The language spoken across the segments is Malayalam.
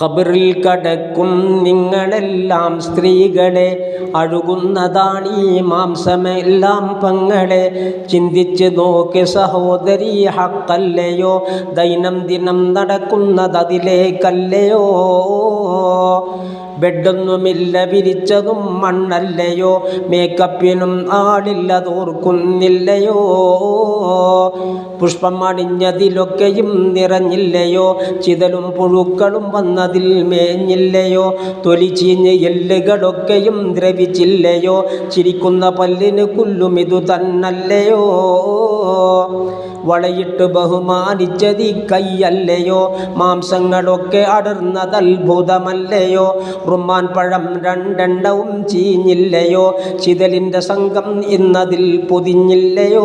ഖബറിൽ കടക്കും നിങ്ങളെല്ലാം സ്ത്രീകളെ, അഴുകുന്നതാണീ മാംസമെല്ലാം പങ്ങളെ. ചിന്തിച്ച് നോക്ക് സഹോദരി, ഹക്കല്ലയോ? ദൈനംദിനം നടക്കുന്നതതിലേക്കല്ലയോ? ബെഡൊന്നുമില്ല, വിരിച്ചതും മണ്ണല്ലയോ? മേക്കപ്പിനും ആളില്ലതോർക്കുന്നില്ലയോ? പുഷ്പം അണിഞ്ഞതിലൊക്കെയും നിറഞ്ഞില്ലയോ? ചിതലും പുഴുക്കളും വന്നതിൽ മേഞ്ഞില്ലയോ? തൊലി ചീഞ്ഞ് എല്ലുകളൊക്കെയും ദ്രവിച്ചില്ലയോ? ചിരിക്കുന്ന പല്ലിന് കുല്ലും ഇതു തന്നല്ലയോ? വളയിട്ട് ബഹുമാനിച്ചതി കൈയല്ലയോ? മാംസങ്ങളൊക്കെ അടർന്നതത്ഭുതമല്ലയോ? റുമാൻ പഴം രണ്ടെണ്ണവും ചീഞ്ഞില്ലയോ? ചിതലിൻ്റെ സംഘം ഇന്നതിൽ പൊതിഞ്ഞില്ലയോ?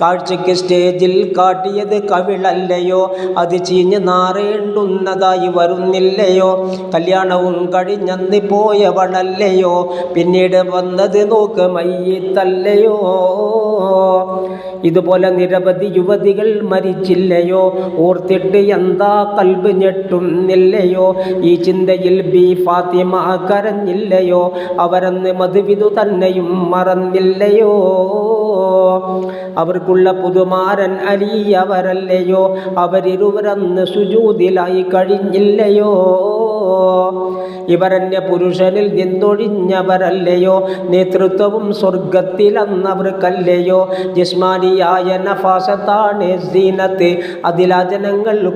കാഴ്ചയ്ക്ക് സ്റ്റേജിൽ കാട്ടിയത് കവിളല്ലയോ? അത് ചീഞ്ഞ് നാറേണ്ടുന്നതായി വരുന്നില്ലയോ? കല്യാണവും കഴിഞ്ഞന്ന് പോയവളല്ലയോ? പിന്നീട് വന്നത് നോക്ക് മയ്യിത്തല്ലയോ? ഇതുപോലെ നിരവധി യുവതികൾ മരിച്ചില്ലയോ? ഓർത്തിട്ട് എന്താ കൽബ് ഞെട്ടുന്നില്ലയോ? ഈ ചിന്തയിൽ ബി ഫാത്തിമ കരഞ്ഞില്ലയോ? അവരന്ന് മധുവിധു തന്നെയും മറന്നില്ലയോ? അവർക്കുള്ള പുതുമാരൻ അലി അവരല്ലയോ? അവരിരുവരന്ന് സുജൂദിലായി കഴിഞ്ഞില്ലയോ? ഇവരന്യ പുരുഷനിൽ നിന്നൊഴിഞ്ഞവരല്ലയോ? നേതൃത്വവും സ്വർഗത്തിലന്നവർക്കല്ലയോ? ജിസ്മാനിയായ നഫാസത്താണ് സീനത്ത്, അതിലാ ജനങ്ങൾ